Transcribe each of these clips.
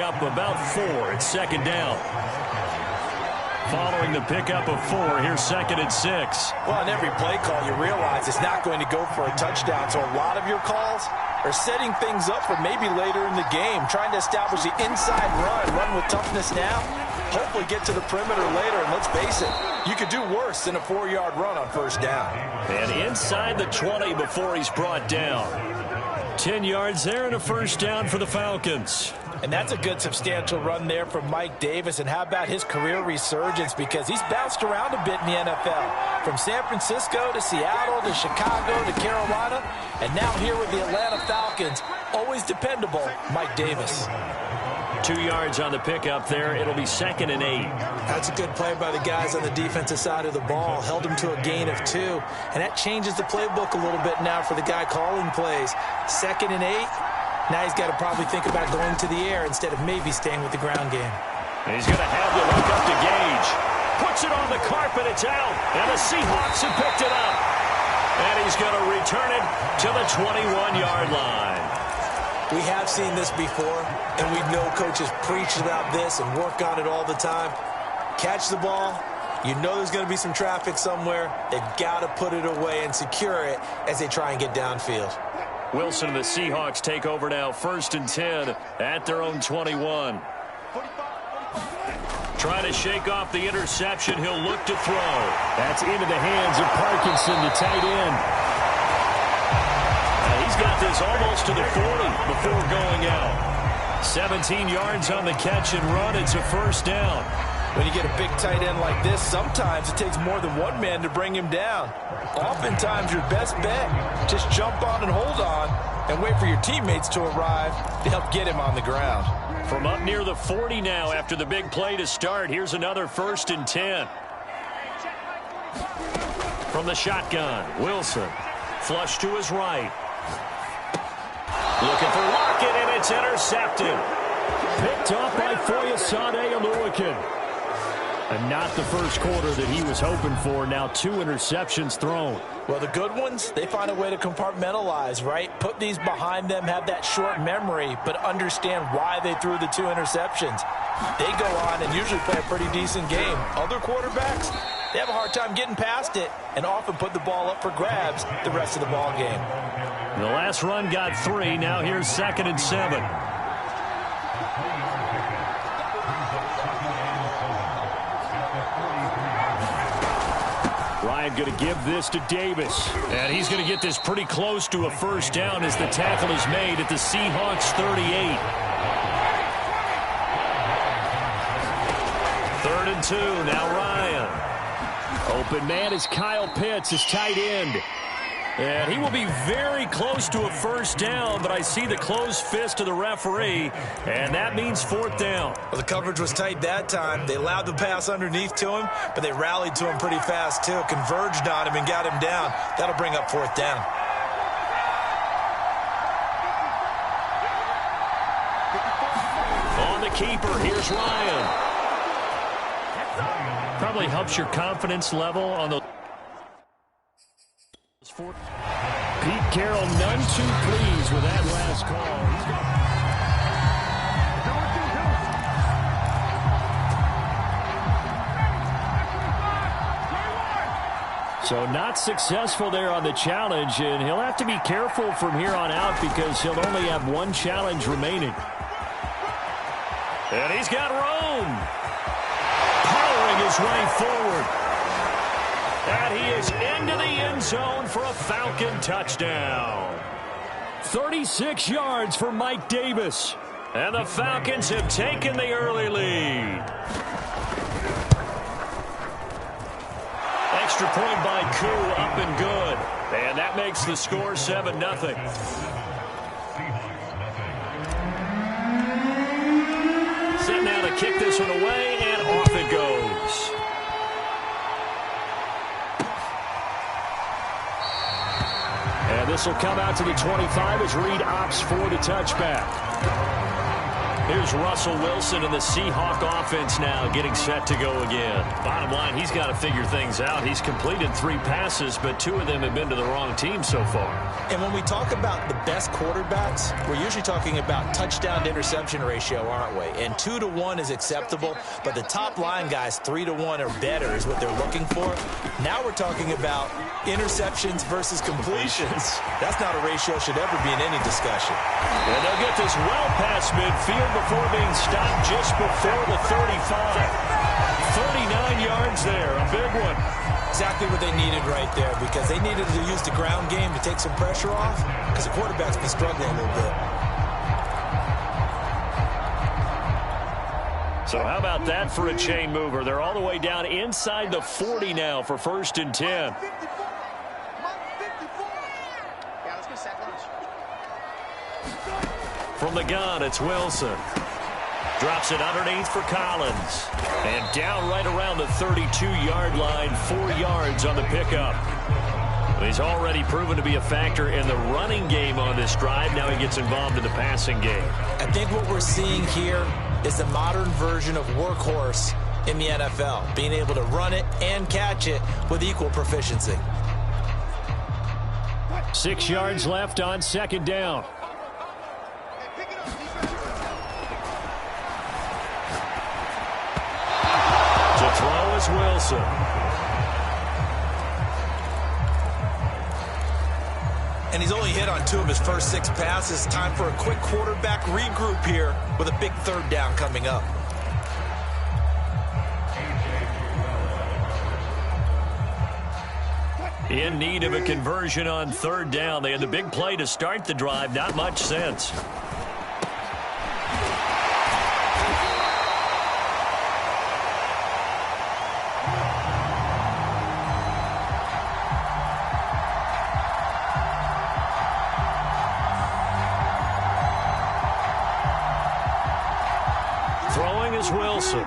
Up about 4. It's second down. Following the pickup of 4, here's 2nd and 6. Well, in every play call, you realize it's not going to go for a touchdown. So a lot of your calls are setting things up for maybe later in the game, trying to establish the inside run with toughness now, hopefully get to the perimeter later. And let's face it, you could do worse than a 4-yard run on first down. And inside the 20 before he's brought down. 10 yards there and a first down for the Falcons. And that's a good substantial run there from Mike Davis. And how about his career resurgence? Because he's bounced around a bit in the NFL. From San Francisco to Seattle to Chicago to Carolina. And now here with the Atlanta Falcons. Always dependable, Mike Davis. 2 yards on the pickup there. It'll be 2nd and 8. That's a good play by the guys on the defensive side of the ball. Held him to a gain of 2. And that changes the playbook a little bit now for the guy calling plays. 2nd and 8. Now he's got to probably think about going to the air instead of maybe staying with the ground game. And he's going to have to look up to Gage. Puts it on the carpet. It's out. And the Seahawks have picked it up. And he's going to return it to the 21-yard line. We have seen this before, and we know coaches preach about this and work on it all the time. Catch the ball. You know there's going to be some traffic somewhere. They've got to put it away and secure it as they try and get downfield. Wilson and the Seahawks take over now, 1st and 10 at their own 21. Trying to shake off the interception. He'll look to throw. That's into the hands of Parkinson, the tight end. He's got this almost to the 40 before going out. 17 yards on the catch and run. It's a first down. When you get a big tight end like this, sometimes it takes more than one man to bring him down. Oftentimes, your best bet, just jump on and hold on and wait for your teammates to arrive to help get him on the ground. From up near the 40 now after the big play to start, here's another 1st and 10. From the shotgun, Wilson. Flush to his right. Looking for Lockett, and it's intercepted. Picked off by Foyesade Oluwakin. And not the first quarter that he was hoping for. Now 2 interceptions thrown. Well, the good ones, they find a way to compartmentalize, right? Put these behind them, have that short memory, but understand why they threw the 2 interceptions. They go on and usually play a pretty decent game. Other quarterbacks, they have a hard time getting past it and often put the ball up for grabs the rest of the ball game. The last run got 3. Now here's 2nd and 7. Ryan going to give this to Davis. And he's going to get this pretty close to a first down as the tackle is made at the Seahawks 38. 3rd and 2. Now Ryan. Open man is Kyle Pitts, his tight end. And he will be very close to a first down, but I see the closed fist of the referee, and that means 4th down. Well, the coverage was tight that time. They allowed the pass underneath to him, but they rallied to him pretty fast, too. Converged on him and got him down. That'll bring up 4th down. On the keeper, here's Ryan. Probably helps your confidence level on the... Pete Carroll none too pleased with that last call. So not successful there on the challenge, and he'll have to be careful from here on out because he'll only have 1 challenge remaining. And he's got Rome powering his way forward. And he is into the end zone for a Falcon touchdown. 36 yards for Mike Davis. And the Falcons have taken the early lead. Extra point by Koo, up and good. And that makes the score 7-0. Set now to kick this one away, and off it goes. And this will come out to the 25 as Reed opts for the touchback. Here's Russell Wilson and the Seahawk offense now getting set to go again. Bottom line, he's got to figure things out. He's completed 3 passes, but 2 of them have been to the wrong team so far. And when we talk about the best quarterbacks, we're usually talking about touchdown to interception ratio, aren't we? And 2 to 1 is acceptable, but the top line guys, 3 to 1 or better is what they're looking for. Now we're talking about interceptions versus completions. That's not a ratio should ever be in any discussion. And they'll get this well past midfield before being stopped just before the 35. 39 yards there, a big one. Exactly what they needed right there, because they needed to use the ground game to take some pressure off, because the quarterback's been struggling a little bit. So how about that for a chain mover? They're all the way down inside the 40 now for 1st and 10. From the gun, it's Wilson. Drops it underneath for Collins. And down right around the 32-yard line, 4 yards on the pickup. He's already proven to be a factor in the running game on this drive. Now he gets involved in the passing game. I think what we're seeing here is the modern version of workhorse in the NFL, being able to run it and catch it with equal proficiency. 6 yards left on 2nd down. To throw is Wilson. And he's only hit on 2 of his first 6 passes. Time for a quick quarterback regroup here with a big 3rd down coming up. In need of a conversion on 3rd down. They had the big play to start the drive. Not much sense. Throwing is Wilson.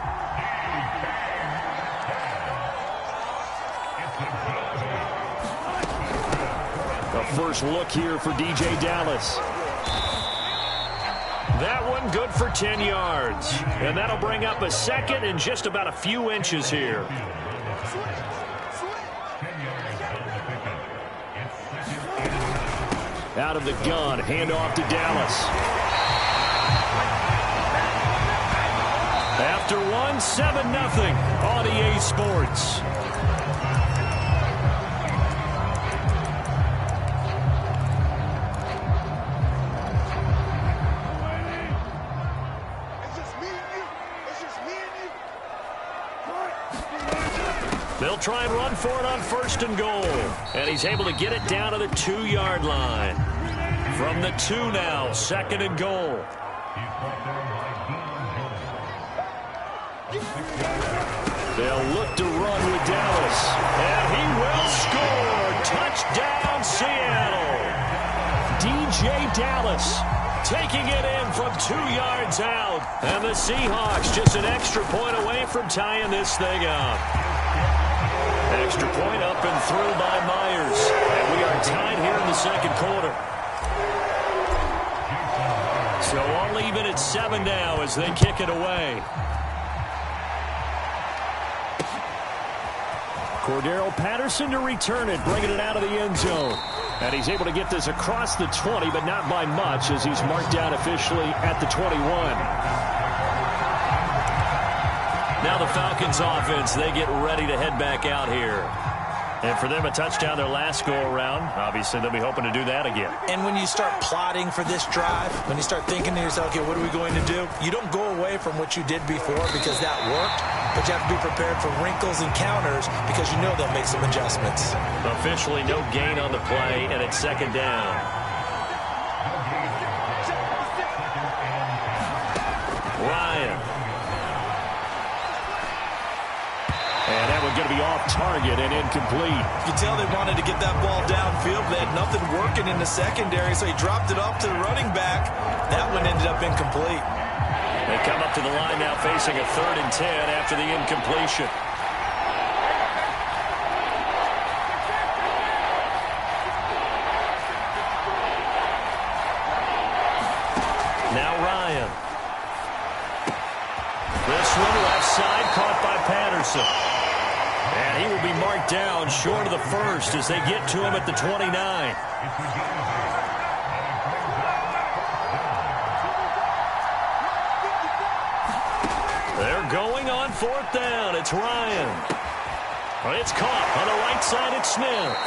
A first look here for DJ Dallas. That one good for 10 yards. And that'll bring up a 2nd and just about a few inches here. Out of the gun, handoff to Dallas. After 1, 7-0 on EA Sports. They'll try and run for it on 1st and goal. And he's able to get it down to the 2-yard line. From the 2 now, 2nd and goal. They'll look to run with Dallas. And he will score. Touchdown, Seattle. DJ Dallas taking it in from 2 yards out. And the Seahawks just an extra point away from tying this thing up. Extra point up and through by Myers. And we are tied here in the 2nd quarter. So all even at 7 now as they kick it away. Cordero Patterson to return it, bringing it out of the end zone. And he's able to get this across the 20, but not by much as he's marked down officially at the 21. Now the Falcons offense, they get ready to head back out here. And for them, a touchdown their last go-around. Obviously, they'll be hoping to do that again. And when you start plotting for this drive, when you start thinking to yourself, okay, what are we going to do? You don't go away from what you did before because that worked, but you have to be prepared for wrinkles and counters because you know they'll make some adjustments. Officially no gain on the play, and it's 2nd down. Ryan. And that one's going to be off target and incomplete. You can tell they wanted to get that ball downfield. They had nothing working in the secondary, so he dropped it off to the running back. That one ended up incomplete. They come up to the line now facing a 3rd and 10 after the incompletion. Now Ryan. This one left side caught by Patterson. And he will be marked down short of the first as they get to him at the 29. They're going on fourth down. It's Ryan. It's caught on the right side. It's Smith.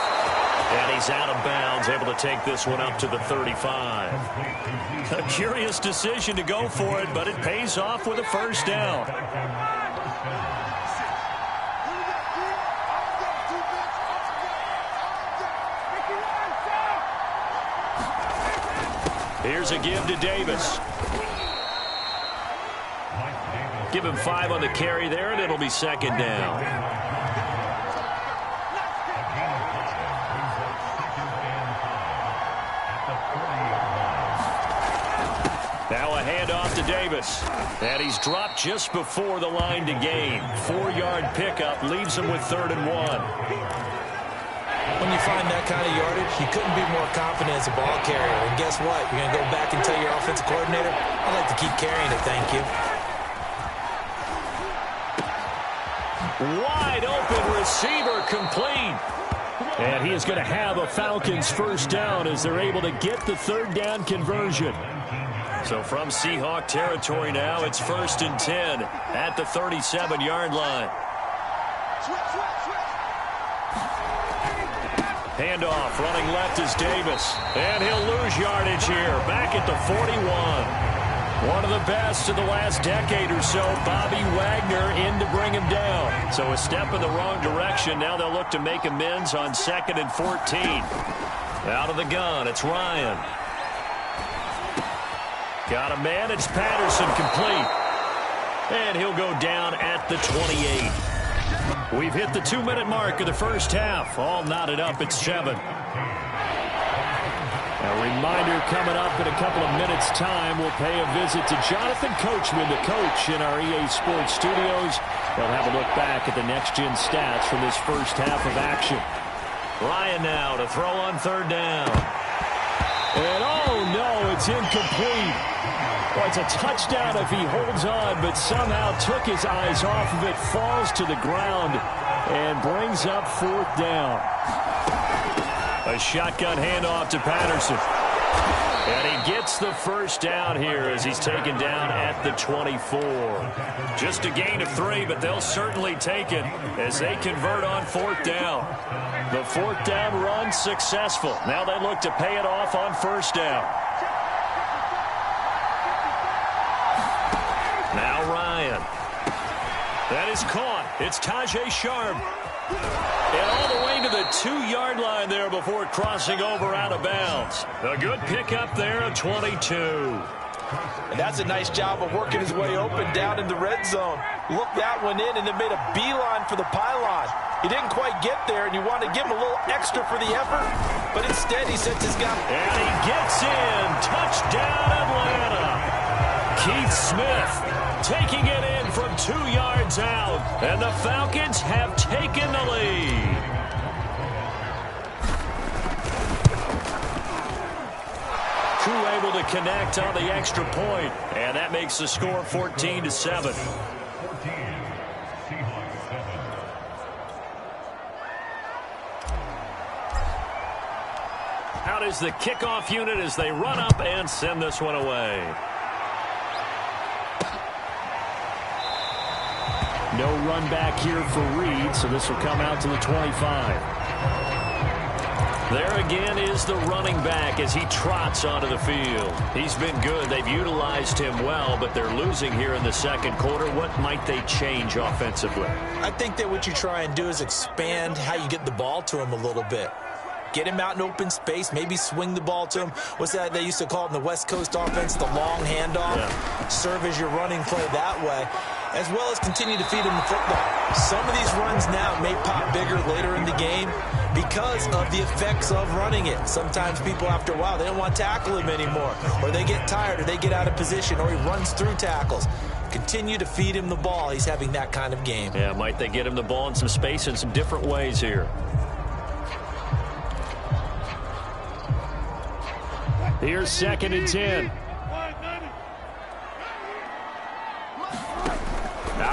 And he's out of bounds, able to take this one up to the 35. A curious decision to go for it, but it pays off with a first down. Here's a give to Davis. Give him 5 on the carry there, and it'll be second down. Now a handoff to Davis. And he's dropped just before the line to gain. 4-yard pickup leaves him with 3rd and 1. When you find that kind of yardage, you couldn't be more confident as a ball carrier. And guess what? You're going to go back and tell your offensive coordinator, I'd like to keep carrying it, thank you. Wide open receiver complete. And he is going to have a Falcons first down as they're able to get the 3rd down conversion. So from Seahawk territory now, it's 1st and 10 at the 37-yard line. Handoff, running left is Davis. And he'll lose yardage here, back at the 41. One of the best of the last decade or so, Bobby Wagner in to bring him down. So a step in the wrong direction. Now they'll look to make amends on 2nd and 14. Out of the gun, it's Ryan. Got a man, it's Patterson, complete. And he'll go down at the 28. We've hit the 2-minute mark of the first half. All knotted up at 7. A reminder coming up in a couple of minutes' time. We'll pay a visit to Jonathan Coachman, the coach in our EA Sports studios. They'll have a look back at the next-gen stats from this first half of action. Ryan now to throw on 3rd down. And oh no, it's incomplete. Well, it's a touchdown if he holds on, but somehow took his eyes off of it, falls to the ground, and brings up 4th down. A shotgun handoff to Patterson. And he gets the first down here as he's taken down at the 24. Just a gain of 3, but they'll certainly take it as they convert on 4th down. The 4th down run successful. Now they look to pay it off on 1st down. Now Ryan. That is caught. It's Tajay Sharp. And all the way to the 2-yard line there before crossing over out of bounds. A good pickup there of 22. And that's a nice job of working his way open down in the red zone. Looked that one in and then made a beeline for the pylon. He didn't quite get there, and you want to give him a little extra for the effort. But instead, he sets his guy. And he gets in. Touchdown, Atlanta. Keith Smith taking it in from 2 yards out. And the Falcons have taken the lead. Crew able to connect on the extra point. And that makes the score 14-7. Out is the kickoff unit as they run up and send this one away. No run back here for Reed, so this will come out to the 25. There again is the running back as he trots onto the field. He's been good. They've utilized him well, but they're losing here in the 2nd quarter. What might they change offensively? I think that what you try and do is expand how you get the ball to him a little bit. Get him out in open space, maybe swing the ball to him. What's that they used to call it in the West Coast offense, the long handoff? Yeah. Serve as your running play that way, as well as continue to feed him the football. Some of these runs now may pop bigger later in the game because of the effects of running it. Sometimes people, after a while, they don't want to tackle him anymore, or they get tired, or they get out of position, or he runs through tackles. Continue to feed him the ball. He's having that kind of game. Yeah, might they get him the ball in some space in some different ways here. Here's 2nd and 10.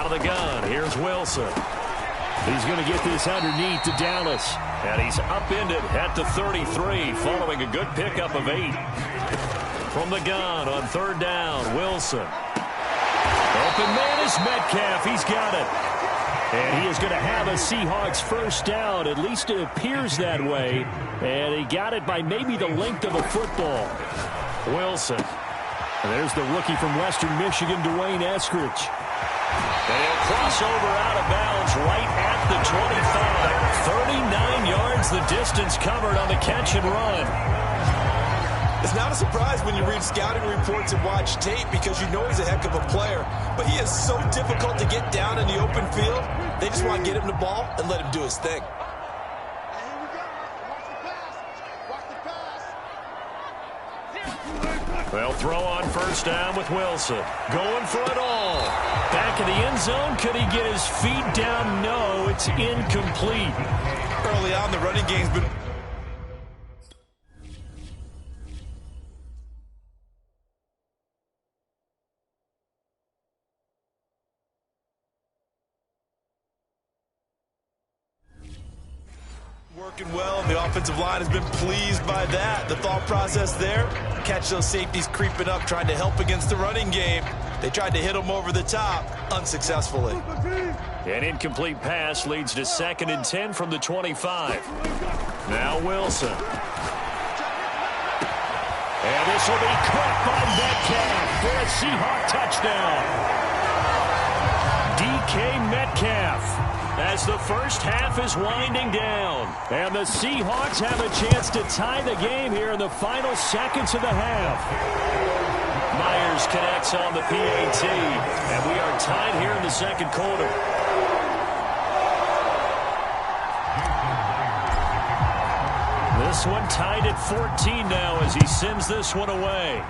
Out of the gun, here's Wilson. He's going to get this underneath to Dallas. And he's upended at the 33, following a good pickup of 8. From the gun on 3rd down, Wilson. Open man is Metcalf. He's got it. And he is going to have a Seahawks first down. At least it appears that way. And he got it by maybe the length of a football. Wilson. And there's the rookie from Western Michigan, Dwayne Eskridge. And he'll cross over out of bounds right at the 25. 39 yards the distance covered on the catch and run. It's not a surprise when you read scouting reports and watch tape because you know he's a heck of a player. But he is so difficult to get down in the open field. They just want to get him the ball and let him do his thing. They'll throw on first down with Wilson. Going for it all. Back in the end zone. Could he get his feet down? No, it's incomplete. Early on, the running game's been... working well, and the offensive line has been pleased by that. The thought process there, catch those safeties creeping up, trying to help against the running game. They tried to hit them over the top, unsuccessfully. An incomplete pass leads to 2nd and 10 from the 25. Now Wilson. And this will be caught by Metcalf for a Seahawk touchdown. DK Metcalf. As the first half is winding down. And the Seahawks have a chance to tie the game here in the final seconds of the half. Myers connects on the PAT. And we are tied here in the second quarter. This one tied at 14 now as he sends this one away.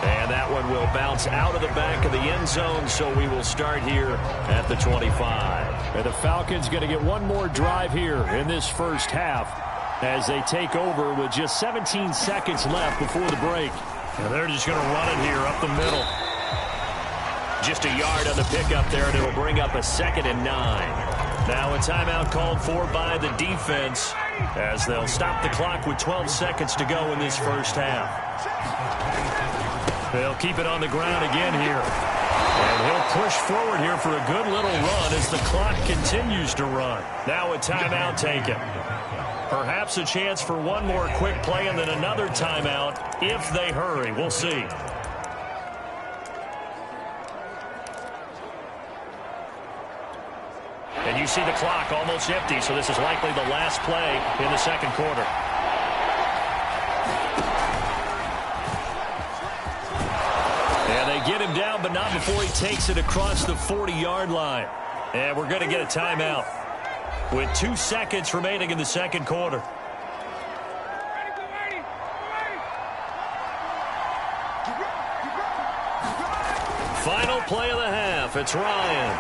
And that one will bounce out of the back of the end zone, so we will start here at the 25. And the Falcons going to get one more drive here in this first half as they take over with just 17 seconds left before the break. And they're just going to run it here up the middle. Just a yard on the pickup there, and it'll bring up a 2nd and 9. Now a timeout called for by the defense as they'll stop the clock with 12 seconds to go in this first half. They'll keep it on the ground again here. And he'll push forward here for a good little run as the clock continues to run. Now a timeout taken. Perhaps a chance for one more quick play and then another timeout if they hurry. We'll see. And you see the clock almost empty, so this is likely the last play in the second quarter. And they get him down, but not before he takes it across the 40-yard line. And we're going to get a timeout with 2 seconds remaining in the second quarter. Final play of the half. It's Ryan.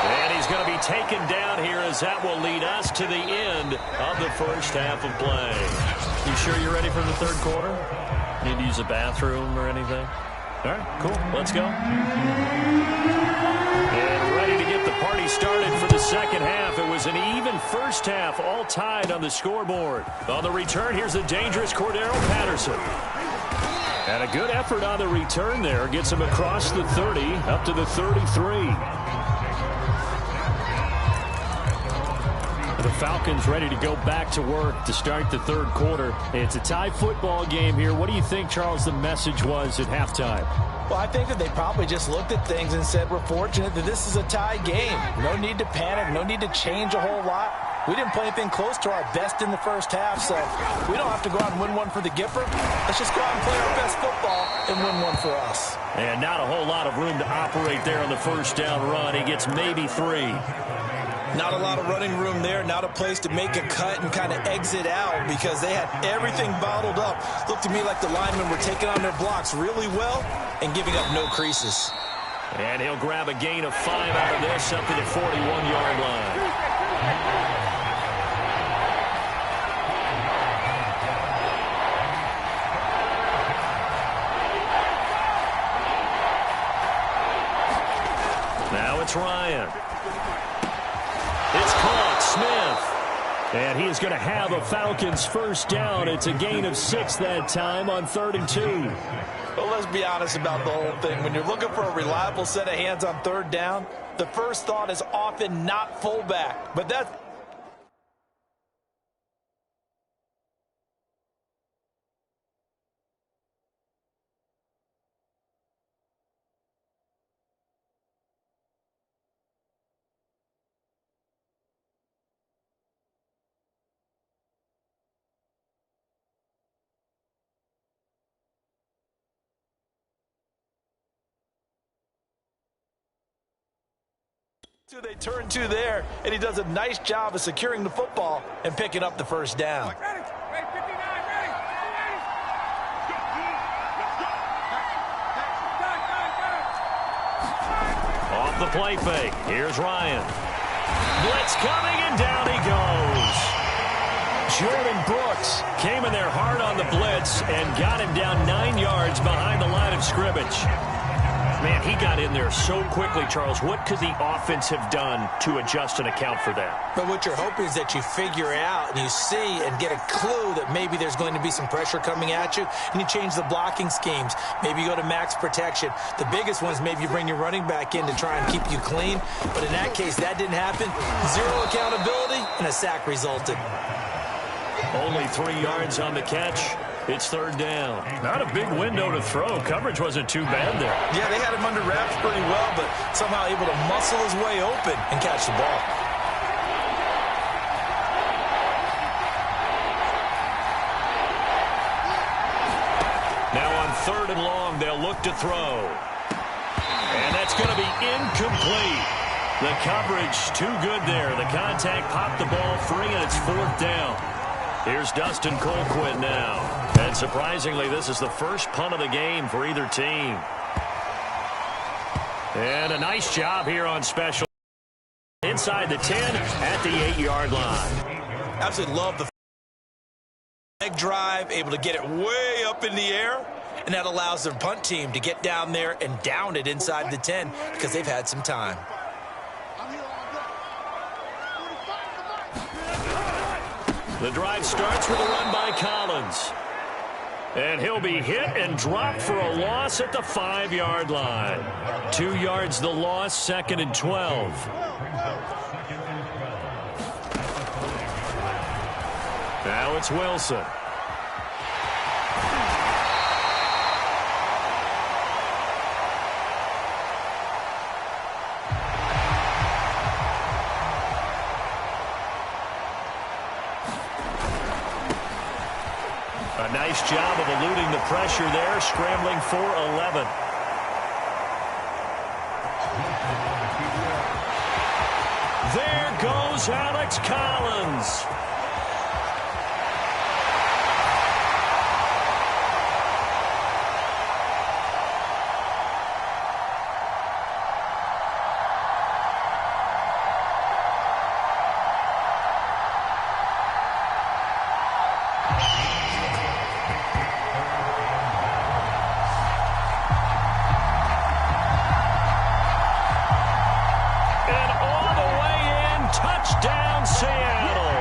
And he's going to be taken down here as that will lead us to the end of the first half of play. You sure you're ready for the third quarter? Need to use a bathroom or anything? All right, cool. Let's go. And ready to get the party started for the second half. It was an even first half, all tied on the scoreboard. On the return, here's the dangerous Cordero Patterson. And a good effort on the return there. Gets him across the 30, up to the 33. The Falcons ready to go back to work to start the third quarter. It's a tie football game here. What do you think, Charles, the message was at halftime? Well, I think that they probably just looked at things and said, we're fortunate that this is a tie game. No need to panic. No need to change a whole lot. We didn't play anything close to our best in the first half, so we don't have to go out and win one for the Gipper. Let's just go out and play our best football and win one for us. And not a whole lot of room to operate there on the first down run. He gets maybe 3. Not a lot of running room there, not a place to make a cut and kind of exit out because they had everything bottled up. Looked to me like the linemen were taking on their blocks really well and giving up no creases. And he'll grab a gain of 5 out of this up to the 41-yard line. it's Ryan. It's caught. Smith. And he is going to have a Falcons first down. It's a gain of 6 that time on 3rd and 2. Well, let's be honest about the whole thing. When you're looking for a reliable set of hands on 3rd down, the first thought is often not fullback. But that's... they turn to there, and he does a nice job of securing the football and picking up the first down. Off the play fake. Here's Ryan. Blitz coming, and down he goes. Jordan Brooks came in there hard on the blitz and got him down 9 yards behind the line of scrimmage. Man, he got in there so quickly, Charles. What could the offense have done to adjust and account for that? But what you're hoping is that you figure out and you see and get a clue that maybe there's going to be some pressure coming at you, and you change the blocking schemes. Maybe you go to max protection. The biggest one is maybe you bring your running back in to try and keep you clean. But in that case, that didn't happen. 0 accountability, and a sack resulted. Only 3 yards on the catch. It's 3rd down. Not a big window to throw. Coverage wasn't too bad there. Yeah, they had him under wraps pretty well, but somehow able to muscle his way open and catch the ball. Now on 3rd and long, they'll look to throw. And that's going to be incomplete. The coverage too good there. The contact popped the ball free, and it's 4th down. Here's Dustin Colquitt now. And surprisingly, this is the first punt of the game for either team. And a nice job here on special. Inside the 10 at the 8-yard line. Absolutely love the leg drive, able to get it way up in the air. And that allows their punt team to get down there and down it inside the 10 because they've had some time. The drive starts with a run by Collins. And he'll be hit and dropped for a loss at the 5-yard line. 2 yards the loss, 2nd and 12. Now it's Wilson. A nice job of eluding the pressure there, scrambling for 11. There goes Alex Collins. Touchdown, Seattle.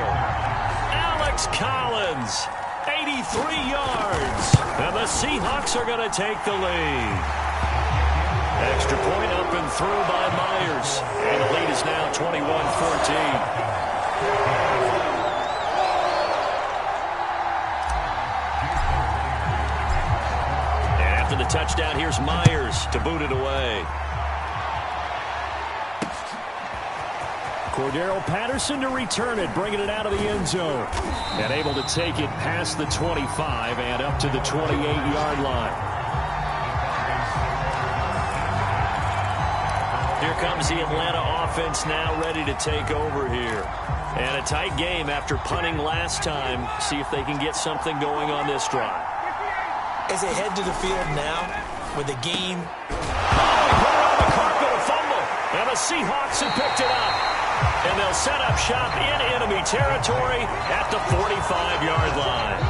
Alex Collins, 83 yards. And the Seahawks are going to take the lead. Extra point up and through by Myers. And the lead is now 21-14. And after the touchdown, here's Myers to boot it away. Cordero Patterson to return it, bringing it out of the end zone. And able to take it past the 25 and up to the 28-yard line. Here comes the Atlanta offense now ready to take over here. And a tight game after punting last time. See if they can get something going on this drive. As they head to the field now with the game. Oh, he put it on the carpet, a fumble. And the Seahawks have picked it up. And they'll set up shop in enemy territory at the 45-yard line.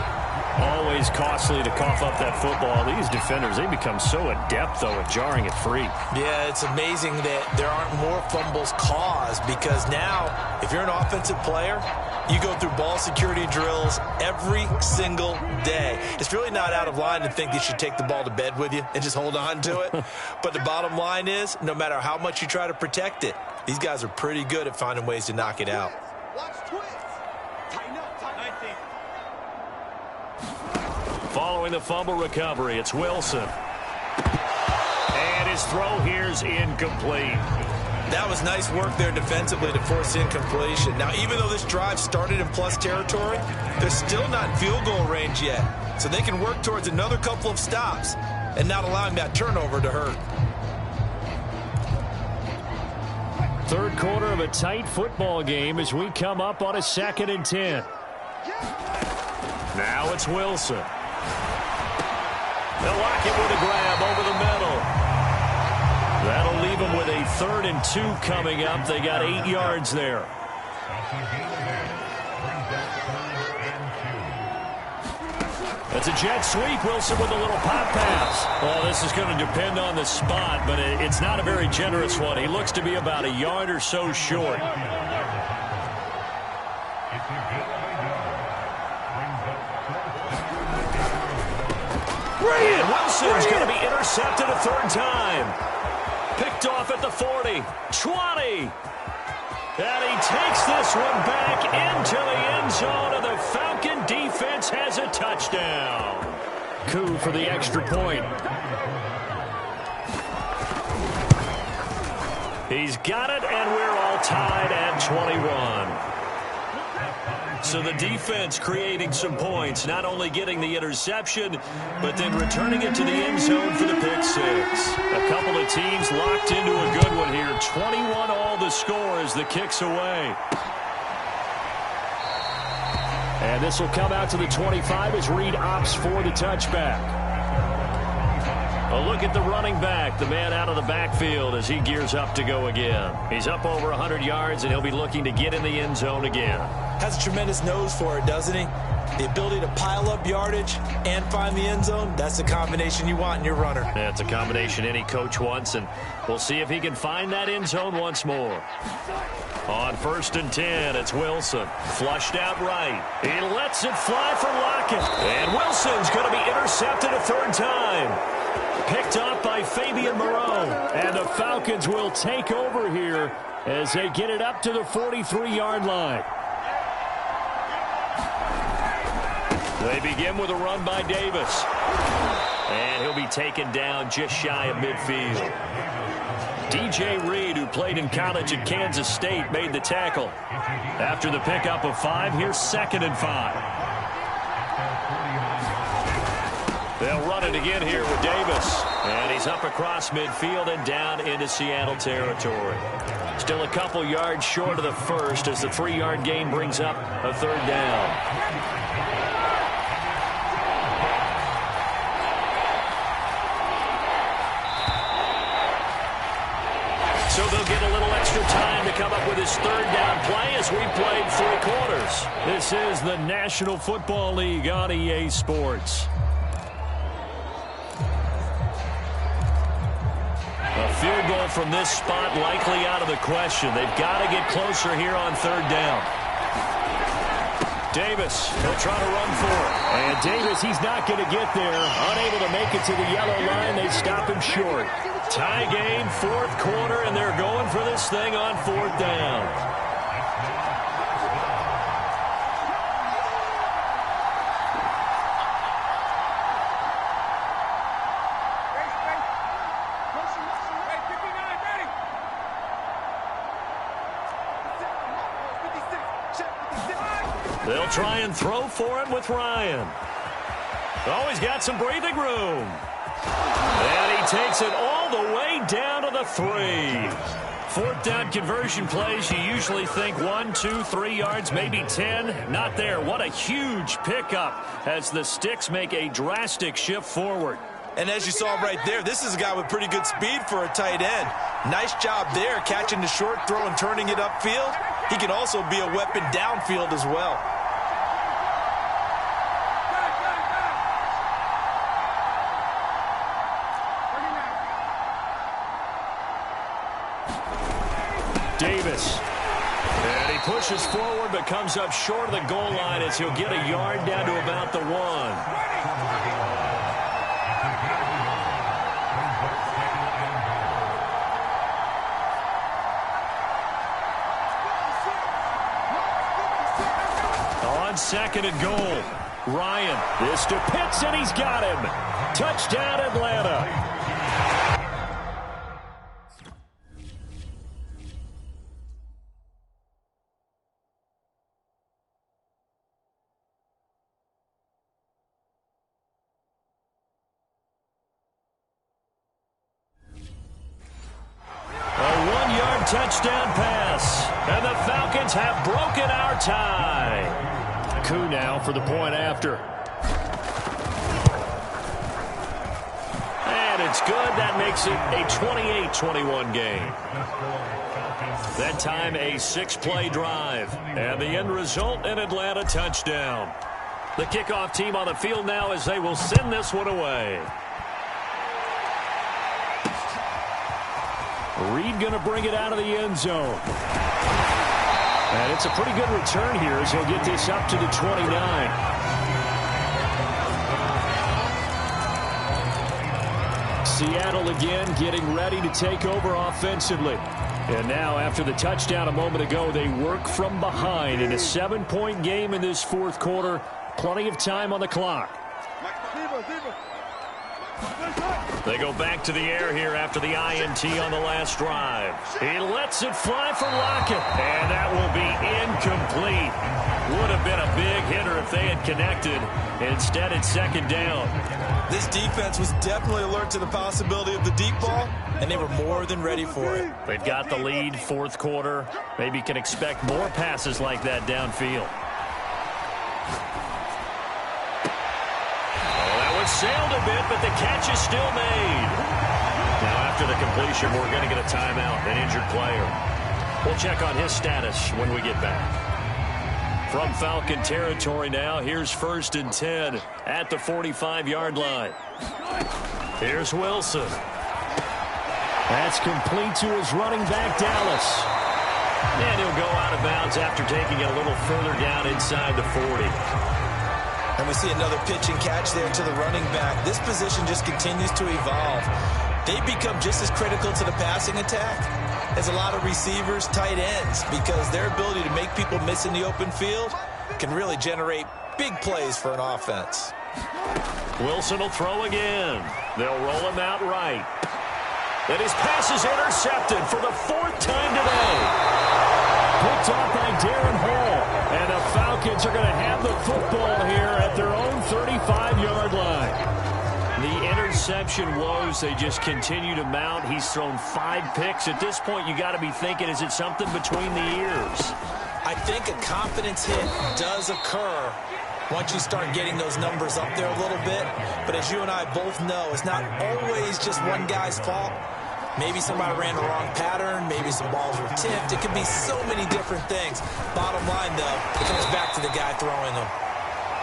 Always costly to cough up that football. These defenders, they become so adept, though, at jarring it free. Yeah, it's amazing that there aren't more fumbles caused because now, if you're an offensive player, you go through ball security drills every single day. It's really not out of line to think you should take the ball to bed with you and just hold on to it. But the bottom line is, no matter how much you try to protect it, these guys are pretty good at finding ways to knock it out. Following the fumble recovery, it's Wilson. And his throw here's incomplete. That was nice work there defensively to force incompletion. Now, even though this drive started in plus territory, they're still not in field goal range yet. So they can work towards another couple of stops and not allowing that turnover to hurt. Third quarter of a tight football game as we come up on a 2nd and 10. Now it's Wilson. They'll lock it with a grab over the middle. That'll leave them with a 3rd and 2 coming up. They got 8 yards there. That's a jet sweep. Wilson with a little pop pass. Well, this is going to depend on the spot, but it's not a very generous one. He looks to be about a yard or so short. And Wilson's going to be intercepted a 3rd time. Picked off at the 40, 20. And he takes this one back into the end zone, and the Falcon defense has a touchdown. Coup for the extra point. He's got it, and we're all tied at 21. So the defense creating some points, not only getting the interception, but then returning it to the end zone for the pick six. A couple of teams locked into a good one here. 21 all the score as the kick's away. And this will come out to the 25 as Reed opts for the touchback. A look at the running back, the man out of the backfield as he gears up to go again. He's up over 100 yards, and he'll be looking to get in the end zone again. Has a tremendous nose for it, doesn't he? The ability to pile up yardage and find the end zone, that's the combination you want in your runner. Yeah, it's a combination any coach wants, and we'll see if he can find that end zone once more. On 1st and 10, it's Wilson. Flushed out right. He lets it fly for Lockett. And Wilson's going to be intercepted a 3rd time. Picked up by Fabian Moreau. And the Falcons will take over here as they get it up to the 43-yard line. They begin with a run by Davis. And he'll be taken down just shy of midfield. DJ Reed, who played in college at Kansas State, made the tackle. After the pickup of 5, here's 2nd and 5. They'll run it again here with Davis. And he's up across midfield and down into Seattle territory. Still a couple yards short of the first as the 3-yard gain brings up a 3rd down. So they'll get a little extra time to come up with his 3rd down play as we played 3 quarters. This is the National Football League on EA Sports. A field goal from this spot likely out of the question. They've got to get closer here on 3rd down. Davis, he'll try to run for it. And Davis, he's not going to get there. Unable to make it to the yellow line. They stop him short. Tie game, 4th quarter, and they're going for this thing on 4th down. They'll try and throw for it with Ryan. Oh, he's got some breathing room. And he takes it all the way down to the 3. 4th down conversion plays, you usually think 1, 2, 3 yards, maybe 10. Not there. What a huge pickup as the Sticks make a drastic shift forward. And as you saw right there, this is a guy with pretty good speed for a tight end. Nice job there, catching the short throw and turning it upfield. He can also be a weapon downfield as well. Davis. And he pushes forward but comes up short of the goal line as he'll get a yard down to about the 1. On second and goal, Ryan. This to Pitts, and he's got him. Touchdown, Atlanta. Touchdown pass, and the Falcons have broken our tie. Coup now for the point after. And it's good. That makes it a 28-21 game. That time a 6-play drive, and the end result, an Atlanta touchdown. The kickoff team on the field now as they will send this one away. Reed going to bring it out of the end zone. And it's a pretty good return here as he'll get this up to the 29. Seattle again getting ready to take over offensively. And now after the touchdown a moment ago, they work from behind in a 7-point game in this fourth quarter. Plenty of time on the clock. They go back to the air here after the INT on the last drive. He lets it fly for Lockett, and that will be incomplete. Would have been a big hitter if they had connected. Instead, it's second down. This defense was definitely alert to the possibility of the deep ball, and they were more than ready for it. They've got the lead, fourth quarter. Maybe can expect more passes like that downfield. Sailed a bit, but the catch is still made. Now, after the completion, we're going to get a timeout, an injured player. We'll check on his status when we get back. From Falcon territory now, here's 1st and 10 at the 45-yard line. Here's Wilson. That's complete to his running back, Dallas. And he'll go out of bounds after taking it a little further down inside the 40. And we see another pitch and catch there to the running back. This position just continues to evolve. They become just as critical to the passing attack as a lot of receivers, tight ends, because their ability to make people miss in the open field can really generate big plays for an offense. Wilson will throw again. They'll roll him out right. And his pass is intercepted for the 4th time today. Picked off by Darren Hall. And the Falcons are going to have the football here at their own 35-yard line. The interception woes, they just continue to mount. He's thrown 5 picks. At this point, you got to be thinking, is it something between the ears? I think a confidence hit does occur once you start getting those numbers up there a little bit. But as you and I both know, it's not always just one guy's fault. Maybe somebody ran the wrong pattern. Maybe some balls were tipped. It could be so many different things. Bottom line, though, it comes back to the guy throwing them.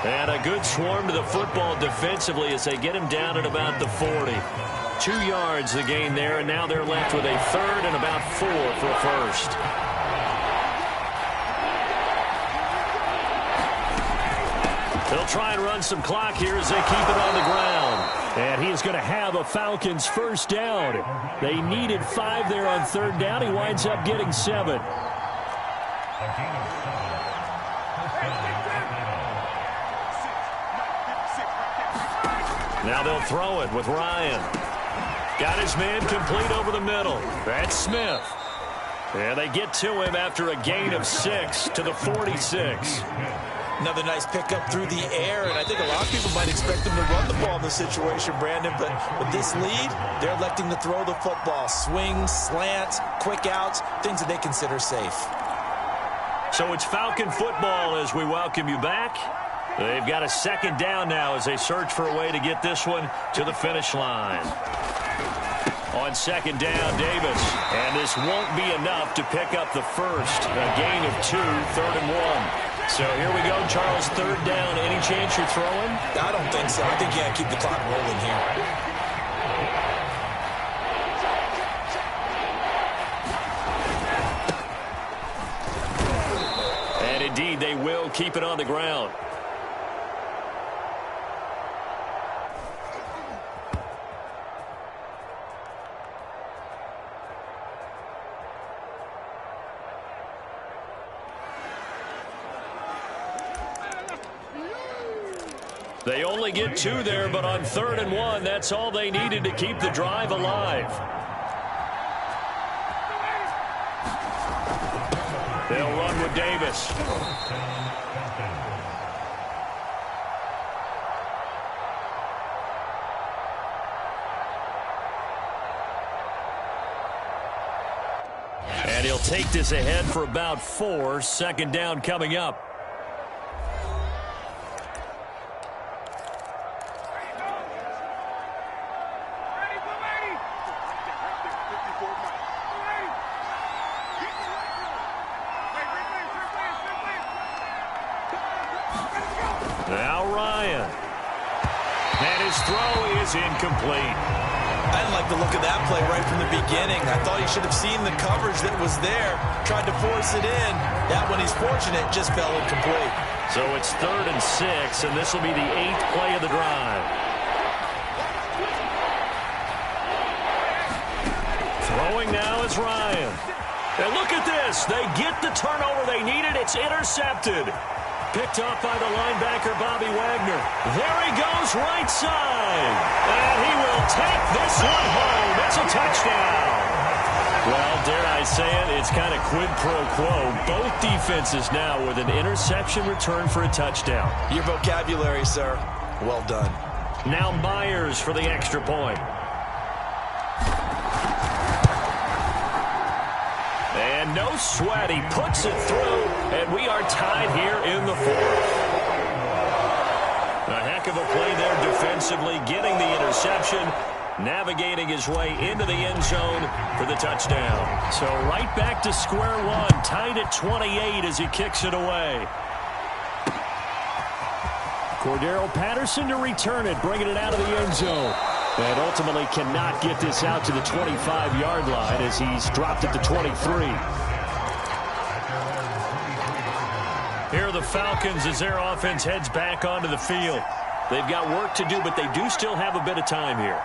And a good swarm to the football defensively as they get him down at about the 40. 2 yards the gain there, and now they're left with a 3rd and about 4 for a first. They'll try and run some clock here as they keep it on the ground. And he is going to have a Falcons first down. They needed 5 there on 3rd down. He winds up getting 7. Now they'll throw it with Ryan. Got his man complete over the middle. That's Smith. And they get to him after a gain of 6 to the 46. Another nice pickup through the air, and I think a lot of people might expect them to run the ball in this situation, Brandon, but with this lead, they're electing to throw the football. Swings, slants, quick outs, things that they consider safe. So it's Falcon football as we welcome you back. They've got a 2nd down now as they search for a way to get this one to the finish line. On 2nd down, Davis. And this won't be enough to pick up the first. A gain of 2, 3rd and 1. So here we go, Charles, 3rd down. Any chance you're throwing? I don't think so. I think you got to keep the clock rolling here. keep it on the ground. They only get 2 there, but on 3rd and 1, that's all they needed to keep the drive alive. They'll run with Davis. And he'll take this ahead for about 4. 2nd down coming up. Now Ryan. And his throw is incomplete. I didn't like the look of that play right from the beginning. I thought he should have seen the coverage that was there, tried to force it in. That one, he's fortunate, just fell incomplete. So it's 3rd and 6, and this will be the 8th play of the drive. Throwing now is Ryan. And look at this. They get the turnover they needed. It's intercepted. Picked up by the linebacker, Bobby Wagner. There he goes, right side. And he will take this one home. It's a touchdown. Well, dare I say it, it's kind of quid pro quo. Both defenses now with an interception return for a touchdown. Your vocabulary, sir. Well done. Now Myers for the extra point. And no sweat, he puts it through, and we are tied here in the 4th. A heck of a play there defensively, getting the interception, navigating his way into the end zone for the touchdown. So right back to square one, tied at 28 as he kicks it away. Cordero Patterson to return it, bringing it out of the end zone. And ultimately cannot get this out to the 25-yard line as he's dropped it to 23. Here are the Falcons as their offense heads back onto the field. They've got work to do, but they do still have a bit of time here.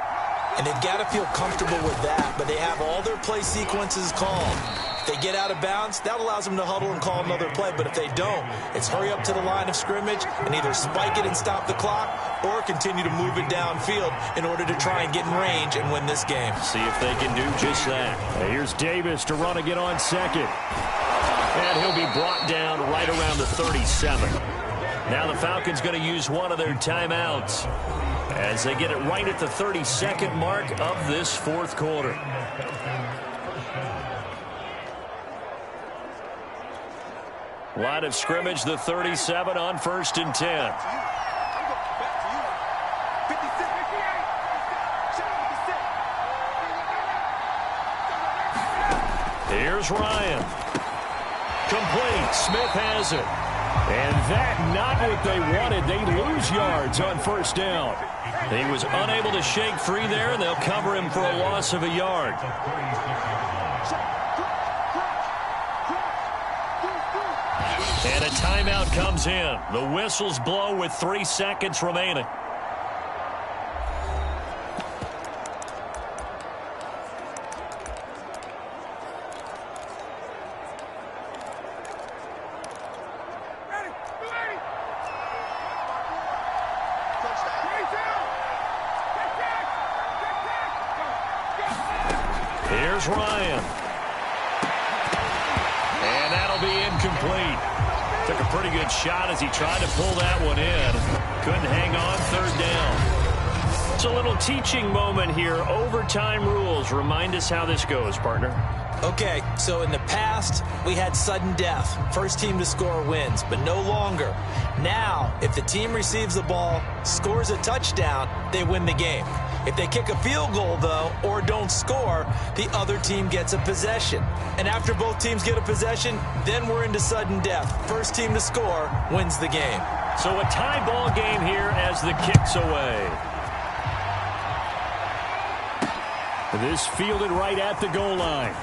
And they've got to feel comfortable with that, but they have all their play sequences called. If they get out of bounds, that allows them to huddle and call another play. But if they don't, it's hurry up to the line of scrimmage and either spike it and stop the clock or continue to move it downfield in order to try and get in range and win this game. See if they can do just that. Here's Davis to run again on 2nd. And he'll be brought down right around the 37. Now the Falcons going to use one of their timeouts as they get it right at the 32nd mark of this 4th quarter. Line of scrimmage, the 37 on 1st and 10. Here's Ryan. Complete. Smith has it. And that not what they wanted. They lose yards on 1st down. He was unable to shake free there, and they'll cover him for a loss of a yard. And a timeout comes in. The whistles blow with 3 seconds remaining. Here's Ryan. And that'll be incomplete. Took a pretty good shot as he tried to pull that one in. Couldn't hang on, 3rd down. It's a little teaching moment here. Overtime rules. Remind us how this goes, partner. Okay, so in the past, we had sudden death. First team to score wins, but no longer. Now, if the team receives the ball, scores a touchdown, they win the game. If they kick a field goal, though, or don't score, the other team gets a possession. And after both teams get a possession, then we're into sudden death. First team to score wins the game. So a tie ball game here as the kick's away. This fielded right at the goal line.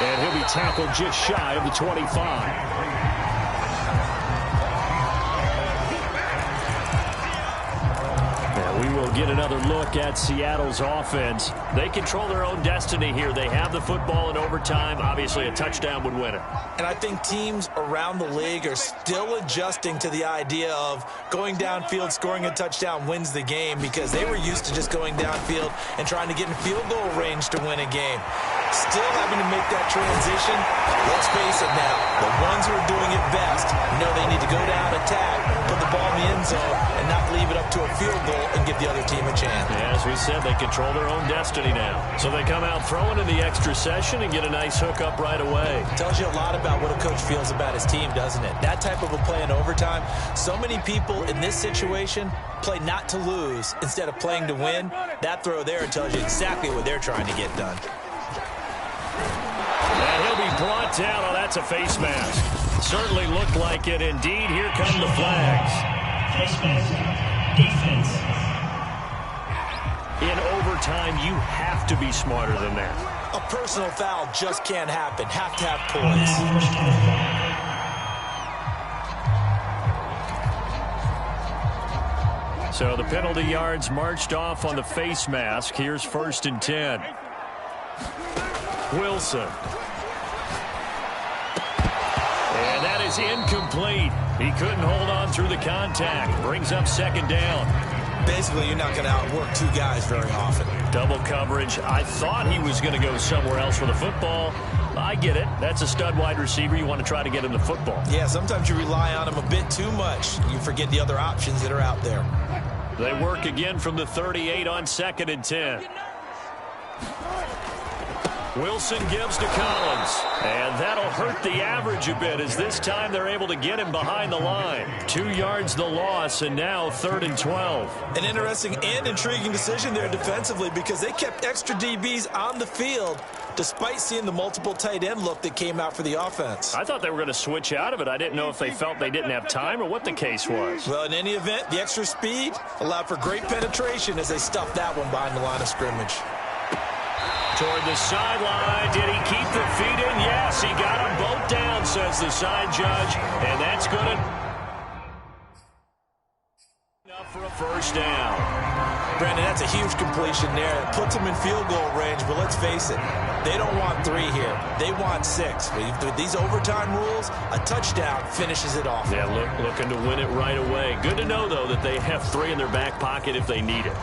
And he'll be tackled just shy of the 25. get another look at Seattle's offense. They control their own destiny here. They have the football in overtime. Obviously, a touchdown would win it. And I think teams around the league are still adjusting to the idea of going downfield, scoring a touchdown wins the game, because they were used to just going downfield and trying to get in field goal range to win a game. Still having to make that transition. Let's face it now, the ones who are doing it best know they need to go down, attack, put the ball in the end zone, and not leave it up to a field goal and give the other team a chance. Yeah, as we said, they control their own destiny now. So they come out throwing in the extra session and get a nice hookup right away. Tells you a lot about what a coach feels about his team, doesn't it? That type of a play in overtime. So many people in this situation play not to lose instead of playing to win. That throw there tells you exactly what they're trying to get done. And he'll be brought down. Oh, that's a face mask. Certainly looked like it. Indeed, here come the flags. Face mask. Defense. In overtime, you have to be smarter than that. A personal foul just can't happen. Have to have poise. So the penalty yards marched off on the face mask. Here's 1st and 10. Wilson. And that is incomplete. He couldn't hold on through the contact. Brings up 2nd down. Basically, you're not going to outwork two guys very often. Double coverage. I thought he was going to go somewhere else with the football. I get it. That's a stud wide receiver. You want to try to get him the football. Yeah, sometimes you rely on him a bit too much. You forget the other options that are out there. They work again from the 38 on 2nd and 10. Wilson gives to Collins. And that'll hurt the average a bit, as this time they're able to get him behind the line. 2 yards the loss, and now 3rd and 12. An interesting and intriguing decision there defensively, because they kept extra DBs on the field despite seeing the multiple tight end look that came out for the offense. I thought they were going to switch out of it. I didn't know if they felt they didn't have time or what the case was. Well, in any event, the extra speed allowed for great penetration as they stuffed that one behind the line of scrimmage. Toward the sideline. Did he keep the feet in? Yes, he got them both down, says the side judge. And that's good enough for a 1st down. Brandon, that's a huge completion there. It puts them in field goal range, but let's face it, they don't want 3 here. They want 6. With these overtime rules, a touchdown finishes it off. Yeah, looking to win it right away. Good to know, though, that they have 3 in their back pocket if they need it.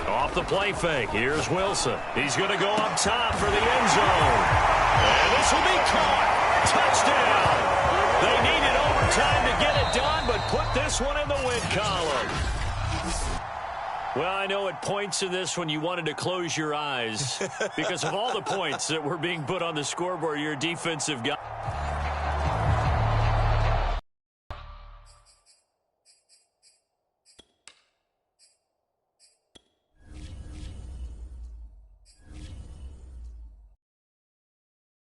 Off the play fake. Here's Wilson. He's going to go up top for the end zone. And this will be caught. Touchdown. They needed overtime to get it done, but put this one in the win column. Well, I know at points in this when you wanted to close your eyes because of all the points that were being put on the scoreboard, your defensive guy.